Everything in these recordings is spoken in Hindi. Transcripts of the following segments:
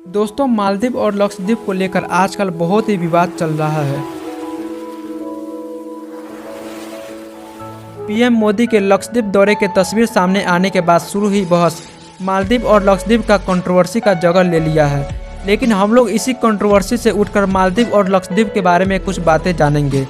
दोस्तों, मालदीव और लक्षद्वीप को लेकर आजकल बहुत ही विवाद चल रहा है। पीएम मोदी के लक्षद्वीप दौरे के तस्वीर सामने आने के बाद शुरू हुई बहस मालदीव और लक्षद्वीप का कंट्रोवर्सी का जगह ले लिया है। लेकिन हम लोग इसी कंट्रोवर्सी से उठकर मालदीव और लक्षद्वीप के बारे में कुछ बातें जानेंगे।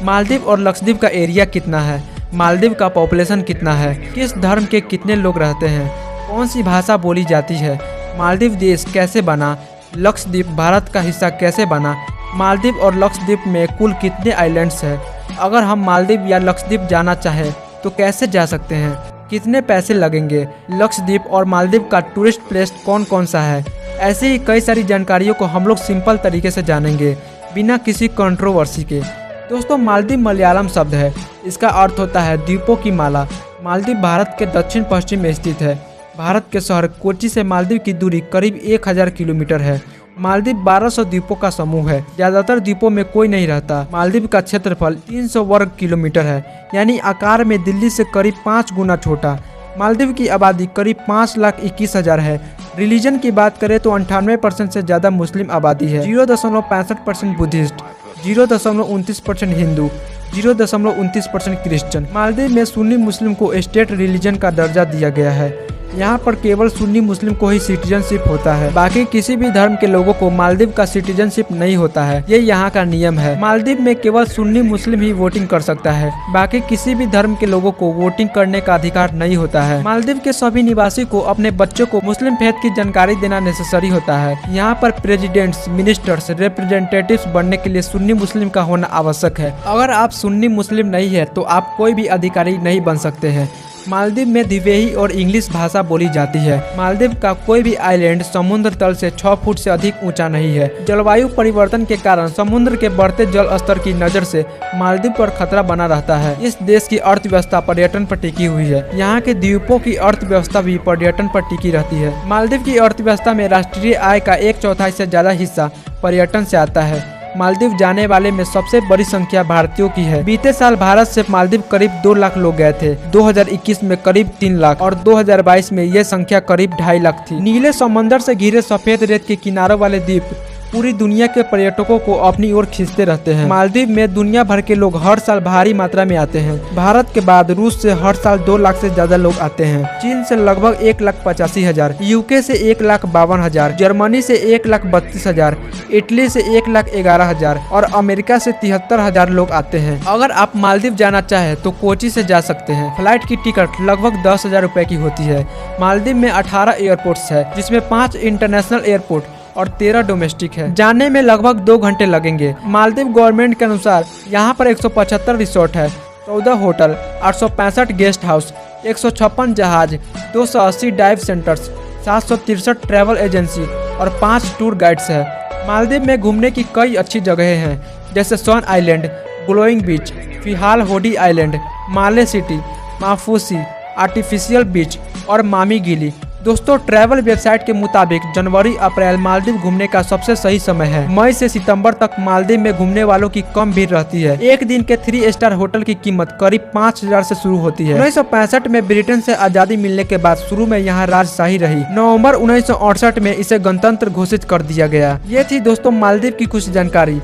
मालदीव और लक्षद्वीप का एरिया कितना है, मालदीव का पॉपुलेशन कितना है, किस धर्म के कितने लोग रहते हैं, कौन सी भाषा बोली जाती है, मालदीव देश कैसे बना, लक्षद्वीप भारत का हिस्सा कैसे बना, मालदीव और लक्षद्वीप में कुल कितने आइलैंड्स हैं, अगर हम मालदीव या लक्षद्वीप जाना चाहें तो कैसे जा सकते हैं, कितने पैसे लगेंगे, लक्षद्वीप और मालदीव का टूरिस्ट प्लेस कौन कौन सा है। ऐसे ही कई सारी जानकारियों को हम लोग सिंपल तरीके से जानेंगे बिना किसी कंट्रोवर्सी के। दोस्तों, मालदीव मलयालम शब्द है। इसका अर्थ होता है द्वीपों की माला। मालदीव भारत के दक्षिण पश्चिम में स्थित है। भारत के शहर कोच्चि से मालदीव की दूरी करीब 1000 किलोमीटर है। मालदीव 1200 द्वीपों का समूह है। ज्यादातर द्वीपों में कोई नहीं रहता। मालदीव का क्षेत्रफल 300 वर्ग किलोमीटर है, यानी आकार में दिल्ली से करीब 5 गुना छोटा। मालदीव की आबादी करीब 5,21,000 है। रिलीजन की बात करें तो 98% से ज़्यादा मुस्लिम आबादी है। 0.65% बुद्धिस्ट, 0.29% हिंदू, 0.29% क्रिश्चियन। मालदीव में सुन्नी मुस्लिम को स्टेट रिलीजन का दर्जा दिया गया है। यहाँ पर केवल सुन्नी मुस्लिम को ही सिटीजनशिप होता है। बाकी किसी भी धर्म के लोगों को मालदीव का सिटीजनशिप नहीं होता है। ये यहाँ का नियम है। मालदीव में केवल सुन्नी मुस्लिम ही वोटिंग कर सकता है। बाकी किसी भी धर्म के लोगों को वोटिंग करने का अधिकार नहीं होता है। मालदीव के सभी निवासी को अपने बच्चों को मुस्लिम फेथ की जानकारी देना नेसेसरी होता है। यहाँ पर प्रेसिडेंट्स, मिनिस्टर्स, रिप्रेजेंटेटिव्स बनने के लिए सुन्नी मुस्लिम का होना आवश्यक है। अगर आप सुन्नी मुस्लिम नहीं है तो आप कोई भी अधिकारी नहीं बन सकते हैं। मालदीव में दिवेही और इंग्लिश भाषा बोली जाती है। मालदीव का कोई भी आइलैंड समुद्र तल से 6 फुट से अधिक ऊंचा नहीं है। जलवायु परिवर्तन के कारण समुद्र के बढ़ते जल स्तर की नजर से मालदीव पर खतरा बना रहता है। इस देश की अर्थव्यवस्था पर्यटन पर टिकी हुई है। यहाँ के द्वीपों की अर्थव्यवस्था भी पर्यटन पर टिकी रहती है। मालदीव की अर्थव्यवस्था में राष्ट्रीय आय का 1/4 से ज्यादा हिस्सा पर्यटन से आता है। मालदीव जाने वाले में सबसे बड़ी संख्या भारतीयों की है। बीते साल भारत से मालदीव करीब 2 लाख लोग गए थे। 2021 में करीब 3 लाख और 2022 में ये संख्या करीब 2.5 लाख थी। नीले समंदर से घिरे सफेद रेत के किनारों वाले द्वीप पूरी दुनिया के पर्यटकों को अपनी ओर खींचते रहते हैं। मालदीव में दुनिया भर के लोग हर साल भारी मात्रा में आते हैं। भारत के बाद रूस से हर साल 2 लाख से ज्यादा लोग आते हैं। चीन से लगभग 1,85,000, यूके से 1,52,000, जर्मनी से 1,32,000, इटली से 1,11,000 और अमेरिका से 73,000 लोग आते हैं। अगर आप मालदीव जाना चाहे तो कोच्चि से जा सकते हैं। फ्लाइट की टिकट लगभग 10,000 रुपए की होती है। मालदीव में 18 एयरपोर्ट्स है, जिसमें 5 इंटरनेशनल एयरपोर्ट और 13 डोमेस्टिक है। जाने में लगभग 2 घंटे लगेंगे। मालदीव गवर्नमेंट के अनुसार यहाँ पर 175 रिसोर्ट है, 14 होटल, 865 गेस्ट हाउस, 156 जहाज, 280 डाइव सेंटर्स, 763 ट्रैवल एजेंसी और 5 टूर गाइड्स है। मालदीव में घूमने की कई अच्छी जगहें हैं, जैसे सॉन आइलैंड, ग्लोइंग बीच, फिहाल होडी आइलैंड, माले सिटी, माफूसी, आर्टिफिशियल बीच और मामी गिली। दोस्तों, ट्रैवल वेबसाइट के मुताबिक जनवरी अप्रैल मालदीव घूमने का सबसे सही समय है। मई से सितंबर तक मालदीव में घूमने वालों की कम भीड़ रहती है। एक दिन के 3 स्टार होटल की कीमत करीब 5,000 से शुरू होती है। 1965 में ब्रिटेन से आजादी मिलने के बाद शुरू में यहाँ राजशाही रही। नवंबर 1968 में इसे गणतंत्र घोषित कर दिया गया। ये थी दोस्तों मालदीव की कुछ जानकारी।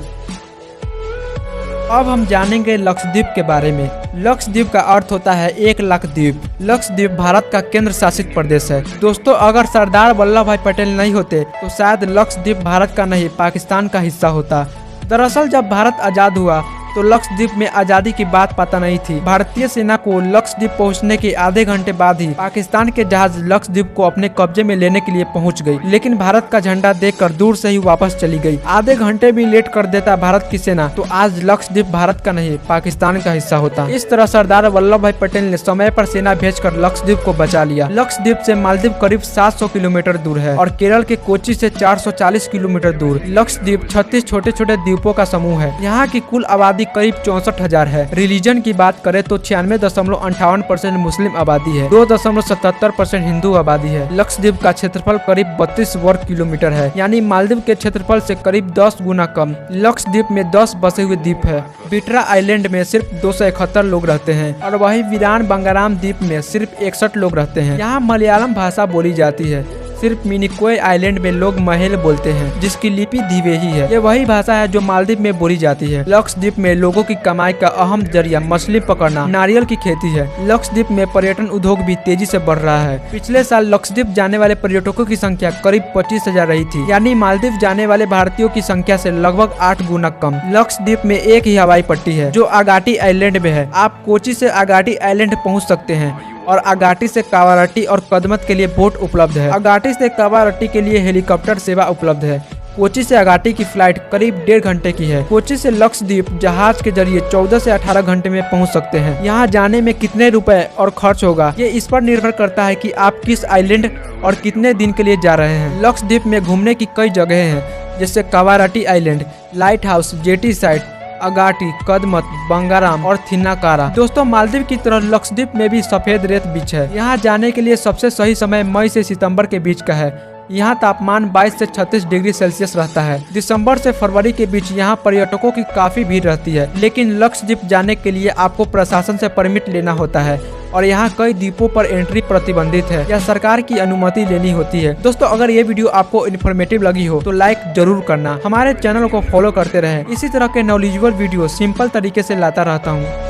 अब हम जानेंगे लक्षद्वीप के बारे में। लक्षद्वीप का अर्थ होता है 1 लाख द्वीप। लक्षद्वीप भारत का केंद्र शासित प्रदेश है। दोस्तों, अगर सरदार वल्लभ भाई पटेल नहीं होते तो शायद लक्षद्वीप भारत का नहीं पाकिस्तान का हिस्सा होता। दरअसल जब भारत आजाद हुआ तो लक्षद्वीप में आजादी की बात पता नहीं थी। भारतीय सेना को लक्षद्वीप पहुंचने के आधे घंटे बाद ही पाकिस्तान के जहाज लक्षद्वीप को अपने कब्जे में लेने के लिए पहुंच गई, लेकिन भारत का झंडा देखकर दूर से ही वापस चली गई। आधे घंटे भी लेट कर देता भारत की सेना तो आज लक्षद्वीप भारत का नहीं पाकिस्तान का हिस्सा होता। इस तरह सरदार वल्लभ भाई पटेल ने समय पर सेना भेजकर लक्षद्वीप को बचा लिया। लक्षद्वीप से मालदीव करीब 700 किलोमीटर दूर है और केरल के कोच्चि से 440 किलोमीटर दूर। लक्षद्वीप 36 छोटे छोटे द्वीपों का समूह है। यहाँ की कुल आबादी आबादी करीब 64,000 है। रिलीजन की बात करें तो 96.58% मुस्लिम आबादी है, 2.77% हिंदू आबादी है। लक्षद्वीप का क्षेत्रफल करीब 32 वर्ग किलोमीटर है, यानी मालदीव के क्षेत्रफल से करीब 10 गुना कम। लक्षद्वीप में 10 बसे हुए द्वीप है। बिटरा आइलैंड में सिर्फ 271 लोग रहते हैं और वही वीरान बंगाराम द्वीप में सिर्फ 61 लोग रहते हैं। यहाँ मलयालम भाषा बोली जाती है। सिर्फ मिनिकोय आइलैंड में लोग महल बोलते हैं, जिसकी लिपि दिवेही है। ये वही भाषा है जो मालदीव में बोली जाती है। लक्षद्वीप में लोगों की कमाई का अहम जरिया मछली पकड़ना, नारियल की खेती है। लक्षद्वीप में पर्यटन उद्योग भी तेजी से बढ़ रहा है। पिछले साल लक्षद्वीप जाने वाले पर्यटकों की संख्या करीब 25,000 रही थी, यानी मालदीव जाने वाले भारतीयों की संख्या से लगभग 8 गुना कम। लक्षद्वीप में एक ही हवाई पट्टी है जो अगाटी आइलैंड में है। आप कोची से अगाटी आइलैंड पहुँच सकते हैं और अगाटी से कावारट्टी और कदमत के लिए बोट उपलब्ध है। अगाटी से कावारट्टी के लिए हेलीकॉप्टर सेवा उपलब्ध है। कोची से अगाटी की फ्लाइट करीब 1.5 घंटे की है। कोची से लक्षद्वीप जहाज के जरिए 14 से 18 घंटे में पहुंच सकते हैं। यहाँ जाने में कितने रुपए और खर्च होगा, ये इस पर निर्भर करता है कि आप किस आइलैंड और कितने दिन के लिए जा रहे हैं। लक्षद्वीप में घूमने की कई जगह हैं, जैसे Kavaratti island, lighthouse, jetty site, Agatti, Kadmat, Bangaram और थिन्नाकारा। दोस्तों, मालदीव की तरह लक्षद्वीप में भी सफेद रेत बीच है। यहाँ जाने के लिए सबसे सही समय मई से सितंबर के बीच का है। यहाँ तापमान 22 से 36 डिग्री सेल्सियस रहता है। दिसंबर से फरवरी के बीच यहाँ पर्यटकों की काफी भीड़ रहती है, लेकिन लक्षद्वीप जाने के लिए आपको प्रशासन से परमिट लेना होता है और यहाँ कई द्वीपों पर एंट्री प्रतिबंधित है या सरकार की अनुमति लेनी होती है। दोस्तों, अगर ये वीडियो आपको इन्फॉर्मेटिव लगी हो तो लाइक जरूर करना। हमारे चैनल को फॉलो करते रहें। इसी तरह के नॉलेजेबल वीडियो सिंपल तरीके से लाता रहता हूँ।